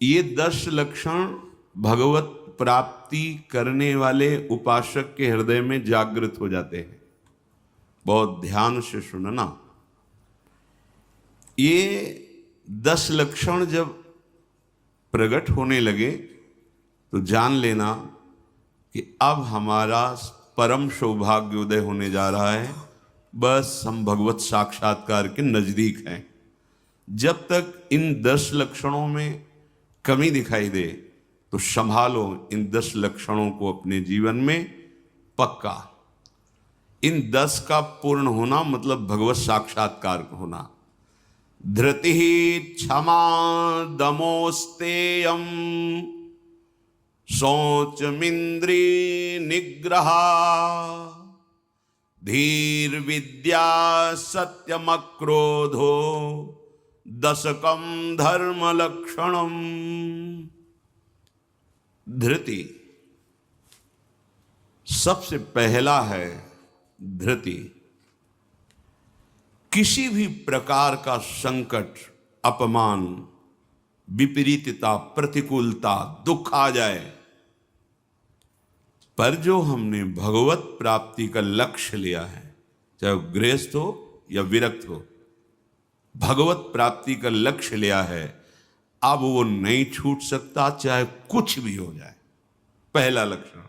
ये 10 लक्षण भगवत प्राप्ति करने वाले उपासक के हृदय में जागृत हो जाते हैं। बहुत ध्यान से सुनना। ये 10 लक्षण जब प्रकट होने लगे तो जान लेना कि अब हमारा परम सौभाग्योदय होने जा रहा है। बस हम भगवत साक्षात्कार के नजदीक हैं। जब तक इन 10 लक्षणों में कमी दिखाई दे तो संभालो इन 10 लक्षणों को अपने जीवन में पक्का। इन 10 का पूर्ण होना मतलब भगवत साक्षात्कार होना। धृति क्षमा दमोस्तेयम शौचमिंद्री निग्रह धीर विद्या सत्यमक्रोधो दशकम धर्म लक्षणम। धृति सबसे पहला है। धृति किसी भी प्रकार का संकट, अपमान, विपरीतता, प्रतिकूलता, दुख आ जाए, पर जो हमने भगवत प्राप्ति का लक्ष्य लिया है, चाहे गृहस्थ हो या विरक्त हो, भगवत प्राप्ति का लक्ष्य लिया है, अब वो नहीं छूट सकता, चाहे कुछ भी हो जाए। पहला लक्षण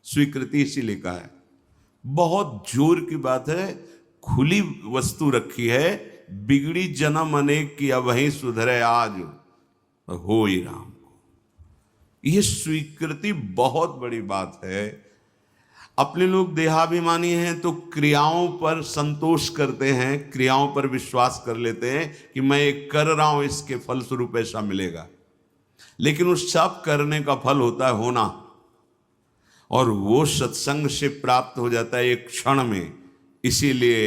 स्वीकृति इसीलिए कहा है। बहुत जोर की बात है। खुली वस्तु रखी है, बिगड़ी जन्म अनेक की अब वहीं सुधरे आज हो ही राम को। यह स्वीकृति बहुत बड़ी बात है। अपने लोग देहाभिमानी हैं तो क्रियाओं पर संतोष करते हैं, क्रियाओं पर विश्वास कर लेते हैं कि मैं ये कर रहा हूं, इसके फलस्वरूप ऐसा मिलेगा। लेकिन उस सब करने का फल होता है होना, और वो सत्संग से प्राप्त हो जाता है एक क्षण में। इसीलिए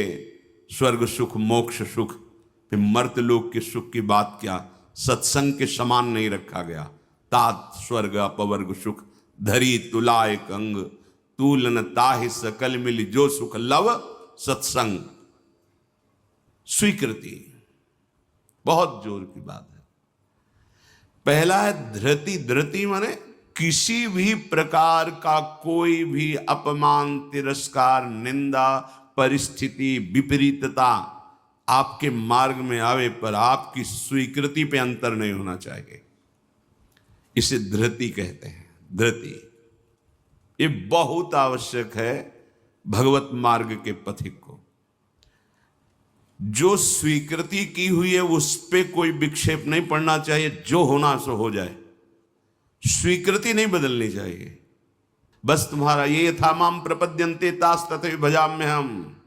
स्वर्ग सुख, मोक्ष सुख, फिर मर्त्यलोक के सुख की बात क्या, सत्संग के समान नहीं रखा गया। तात स्वर्ग अपवर्ग सुख धरी तुला एक अंग, तूलन ताहि सकल मिल जो सुख लव सत्संग। स्वीकृति बहुत जोर की बात है। पहला है धृति। धृति माने किसी भी प्रकार का कोई भी अपमान, तिरस्कार, निंदा, परिस्थिति, विपरीतता आपके मार्ग में आवे पर आपकी स्वीकृति पे अंतर नहीं होना चाहिए। इसे धृति कहते हैं। धृति ये बहुत आवश्यक है भगवत मार्ग के पथिक को। जो स्वीकृति की हुई है उस पे कोई विक्षेप नहीं पड़ना चाहिए। जो होना सो हो जाए, स्वीकृति नहीं बदलनी चाहिए। बस तुम्हारा ये यथा माम प्रपद्यन्ते तास तथैव भजाम्य हम।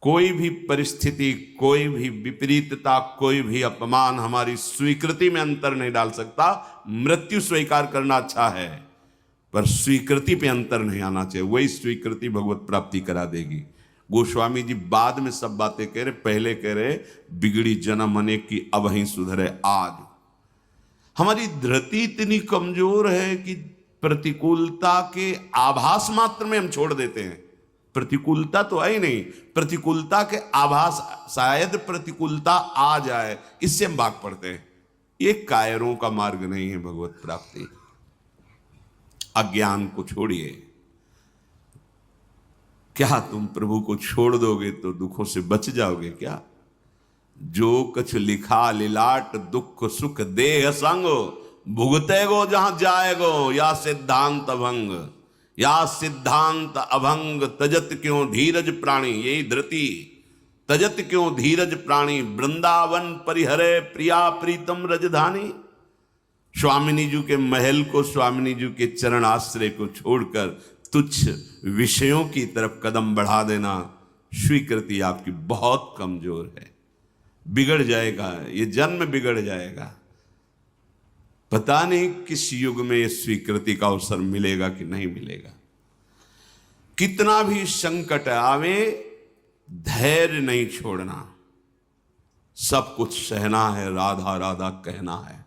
कोई भी परिस्थिति, कोई भी विपरीतता, कोई भी अपमान हमारी स्वीकृति में अंतर नहीं डाल सकता। मृत्यु स्वीकार करना अच्छा है, पर स्वीकृति पे अंतर नहीं आना चाहिए। वही स्वीकृति भगवत प्राप्ति करा देगी। गोस्वामी जी बाद में सब बातें कह रहे, पहले कह रहे बिगड़ी जन्म अनेक की अब वहीं सुधरे आज। हमारी धृति इतनी कमजोर है कि प्रतिकूलता के आभास मात्र में हम छोड़ देते हैं। प्रतिकूलता तो है ही नहीं, प्रतिकूलता के आभास, शायद प्रतिकूलता आ जाए, इससे हम भाग पड़ते हैं। ये कायरों का मार्ग नहीं है भगवत प्राप्ति। अज्ञान को छोड़िए। क्या तुम प्रभु को छोड़ दोगे तो दुखों से बच जाओगे क्या? जो कछ लिखा लिलाट दुख सुख देह संग, भुगते गो जहां जाएगो या सिद्धांत अभंग। या सिद्धांत अभंग तजत क्यों धीरज प्राणी। यही धृति। तजत क्यों धीरज प्राणी, वृंदावन परिहरे प्रिया प्रीतम रजधानी। स्वामिनी जी के महल को, स्वामिनी जी के चरण आश्रय को छोड़कर तुच्छ विषयों की तरफ कदम बढ़ा देना, स्वीकृति आपकी बहुत कमजोर है। बिगड़ जाएगा, ये जन्म बिगड़ जाएगा। पता नहीं किस युग में ये स्वीकृति का अवसर मिलेगा कि नहीं मिलेगा। कितना भी संकट आवे, धैर्य नहीं छोड़ना। सब कुछ सहना है, राधा राधा कहना है।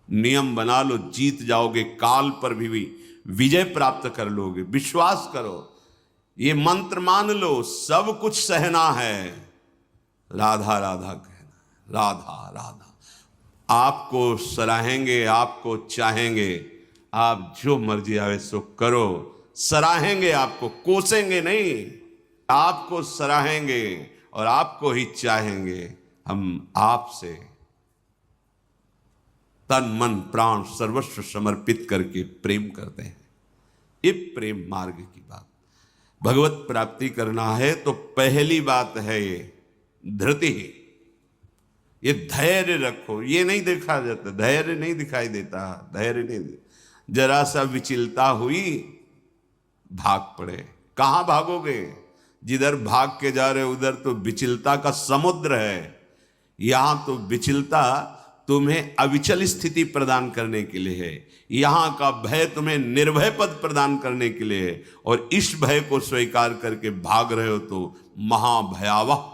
नियम बना लो, जीत जाओगे। काल पर भी विजय प्राप्त कर लोगे। विश्वास करो, ये मंत्र मान लो, सब कुछ सहना है, राधा राधा कहना। राधा राधा आपको सराहेंगे, आपको चाहेंगे, आप जो मर्जी आवे सो करो। सराहेंगे आपको, कोसेंगे नहीं, आपको सराहेंगे और आपको ही चाहेंगे। हम आपसे तन मन प्राण सर्वस्व समर्पित करके प्रेम करते हैं। ये प्रेम मार्ग की बात। भगवत प्राप्ति करना है तो पहली बात है ये धृति, ये धैर्य रखो। ये नहीं देखा जाता, धैर्य नहीं दिखाई देता, धैर्य नहीं। जरा सा विचलता हुई, भाग पड़े। कहां भागोगे? जिधर भाग के जा रहे उधर तो विचलता का समुद्र है। यहां तो विचलता तुम्हें अविचल स्थिति प्रदान करने के लिए है। यहां का भय तुम्हें निर्भय पद प्रदान करने के लिए है। और इस भय को स्वीकार करके भाग रहे हो तो महाभयावह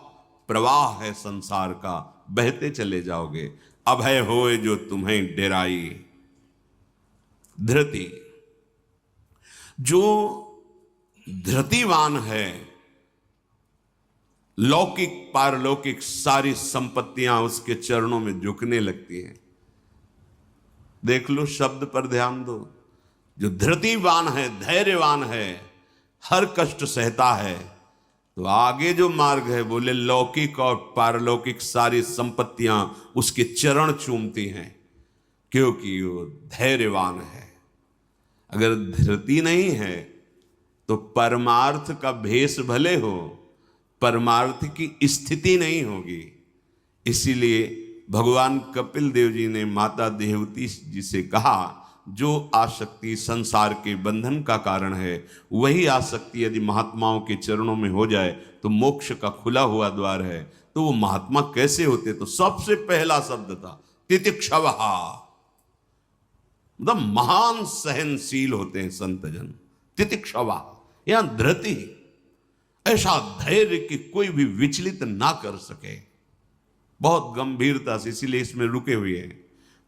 प्रवाह है संसार का, बहते चले जाओगे। अभय होए जो तुम्हें डेराई। धृति, जो धृतिवान है, लौकिक पारलौकिक सारी संपत्तियां उसके चरणों में झुकने लगती हैं। देख लो, शब्द पर ध्यान दो। जो धृतिवान है, धैर्यवान है, हर कष्ट सहता है, तो आगे जो मार्ग है बोले लौकिक और पारलौकिक सारी संपत्तियां उसके चरण चूमती हैं, क्योंकि वो धैर्यवान है। अगर धृति नहीं है तो परमार्थ का भेष भले हो, परमार्थ की स्थिति नहीं होगी। इसीलिए भगवान कपिल देव जी ने माता देवती जी से कहा, जो आसक्ति संसार के बंधन का कारण है, वही आसक्ति यदि महात्माओं के चरणों में हो जाए तो मोक्ष का खुला हुआ द्वार है। तो वो महात्मा कैसे होते? तो सबसे पहला शब्द था तितिक्षवः, मतलब महान सहनशील होते हैं संत जन। तितिक्षवः, यहां धृति, ऐसा धैर्य कि कोई भी विचलित ना कर सके। बहुत गंभीरता से, इसीलिए इसमें रुके हुए हैं,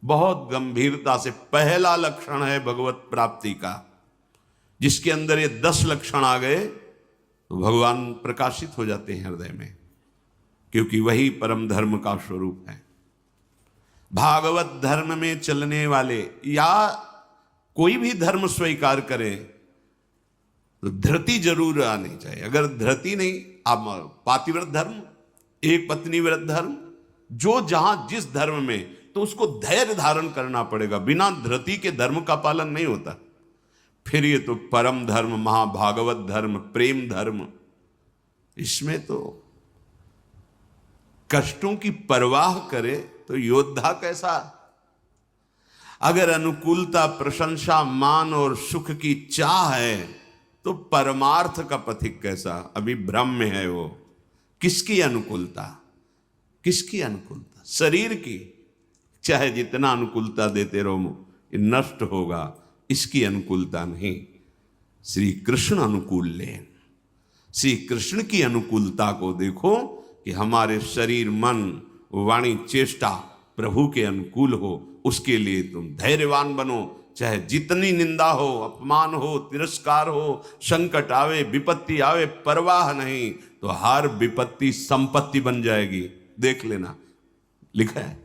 बहुत गंभीरता से। पहला लक्षण है भगवत प्राप्ति का। जिसके अंदर ये 10 लक्षण आ गए तो भगवान प्रकाशित हो जाते हैं हृदय में, क्योंकि वही परम धर्म का स्वरूप है। भागवत धर्म में चलने वाले या कोई भी धर्म स्वीकार करे तो धृति जरूर आनी चाहिए। अगर धृति नहीं, आप पातिव्रत धर्म, एक पत्नी व्रत धर्म, जो जहां जिस धर्म में, तो उसको धैर्य धारण करना पड़ेगा। बिना धृति के धर्म का पालन नहीं होता। फिर ये तो परम धर्म, महाभागवत धर्म, प्रेम धर्म, इसमें तो कष्टों की परवाह करे तो योद्धा कैसा। अगर अनुकूलता, प्रशंसा, मान और सुख की चाह है तो परमार्थ का पथिक कैसा। अभी भ्रम में है वो। किसकी अनुकूलता? किसकी अनुकूलता? शरीर की। चाहे जितना अनुकूलता देते रहो, ये नष्ट होगा। इसकी अनुकूलता नहीं। श्री कृष्ण अनुकूल लेन, श्री कृष्ण की अनुकूलता को देखो कि हमारे शरीर, मन, वाणी, चेष्टा प्रभु के अनुकूल हो। उसके लिए तुम धैर्यवान बनो। चाहे जितनी निंदा हो, अपमान हो, तिरस्कार हो, संकट आवे, विपत्ति आवे, परवाह नहीं। तो हर विपत्ति संपत्ति बन जाएगी। देख लेना, लिखा है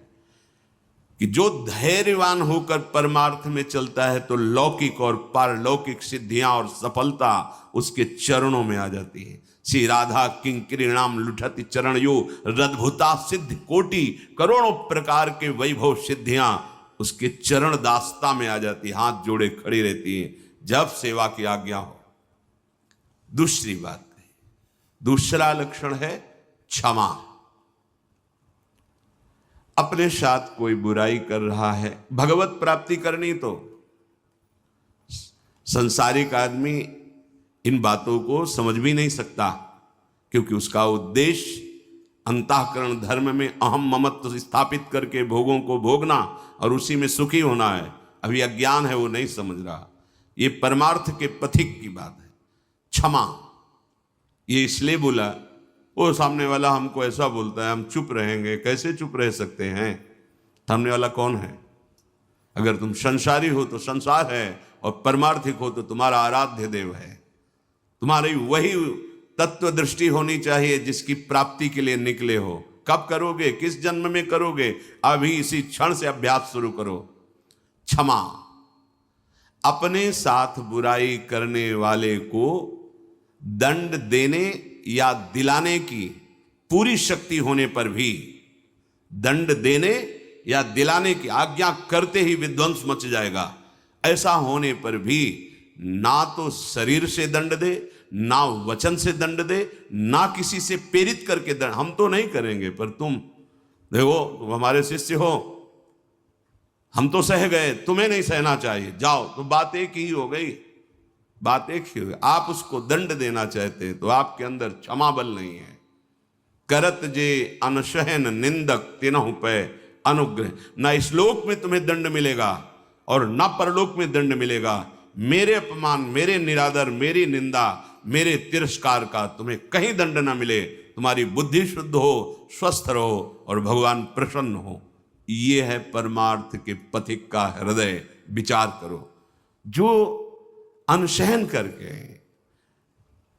कि जो धैर्यवान होकर परमार्थ में चलता है तो लौकिक और पारलौकिक सिद्धियां और सफलता उसके चरणों में आ जाती है। श्री राधा किंकरीणाम लुठति चरणयो रद्भुता सिद्ध कोटि, करोड़ों प्रकार के वैभव सिद्धियां उसके चरण दास्ता में आ जाती, हाथ जोड़े खड़ी रहती हैं जब सेवा की आज्ञा हो। दूसरी बात है, दूसरा लक्षण है क्षमा। अपने साथ कोई बुराई कर रहा है, भगवत प्राप्ति करनी तो संसारिक आदमी इन बातों को समझ भी नहीं सकता, क्योंकि उसका उद्देश्य अंतःकरण धर्म में अहम ममत्व स्थापित करके भोगों को भोगना और उसी में सुखी होना है। अभी अज्ञान है, वो नहीं समझ रहा। ये परमार्थ के पथिक की बात है। क्षमा, ये इसलिए बोला, वो सामने वाला हमको ऐसा बोलता है, हम चुप रहेंगे। कैसे चुप रह सकते हैं? सामने वाला कौन है? अगर तुम संसारी हो तो संसार है, और परमार्थिक हो तो तुम्हारा आराध्य देव है। तुम्हारी वही तत्व दृष्टि होनी चाहिए जिसकी प्राप्ति के लिए निकले हो। कब करोगे, किस जन्म में करोगे? अभी इसी क्षण से अभ्यास शुरू करो। क्षमा, अपने साथ बुराई करने वाले को दंड देने या दिलाने की पूरी शक्ति होने पर भी, दंड देने या दिलाने की आज्ञा करते ही विध्वंस मच जाएगा, ऐसा होने पर भी ना तो शरीर से दंड दे, ना वचन से दंड दे, ना किसी से प्रेरित करके दंड। हम तो नहीं करेंगे, पर तुम देखो, तुम हमारे शिष्य हो, हम तो सह गए, तुम्हें नहीं सहना चाहिए, जाओ। तो बात एक ही हो गई, बात एक ही हो गई। आप उसको दंड देना चाहते तो आपके अंदर क्षमा बल नहीं है। करत जे अनशहन निंदक तिनहु पे अनुग्रह। ना इस लोक में तुम्हें दंड मिलेगा और ना परलोक में दंड मिलेगा। मेरे अपमान, मेरे निरादर, मेरी निंदा, मेरे तिरस्कार का तुम्हें कहीं दंड ना मिले। तुम्हारी बुद्धि शुद्ध हो, स्वस्थ रहो और भगवान प्रसन्न हो। ये है परमार्थ के पथिक का हृदय। विचार करो, जो अनशहन करके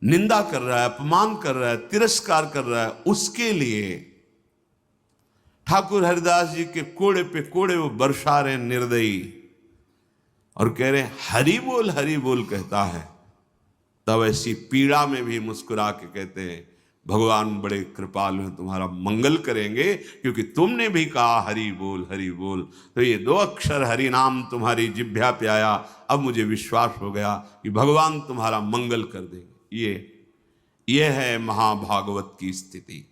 निंदा कर रहा है, अपमान कर रहा है, तिरस्कार कर रहा है, उसके लिए ठाकुर हरिदास जी के कोड़े पे कोड़े वो बरसा रहे निर्दयी और कह रहे हरि बोल कहता है। तब ऐसी पीड़ा में भी मुस्कुरा के कहते हैं भगवान बड़े कृपालु हैं, तुम्हारा मंगल करेंगे, क्योंकि तुमने भी कहा हरि बोल। तो ये 2 अक्षर हरि नाम तुम्हारी जिह्वा पे आया, अब मुझे विश्वास हो गया कि भगवान तुम्हारा मंगल कर देंगे। ये है महाभागवत की स्थिति।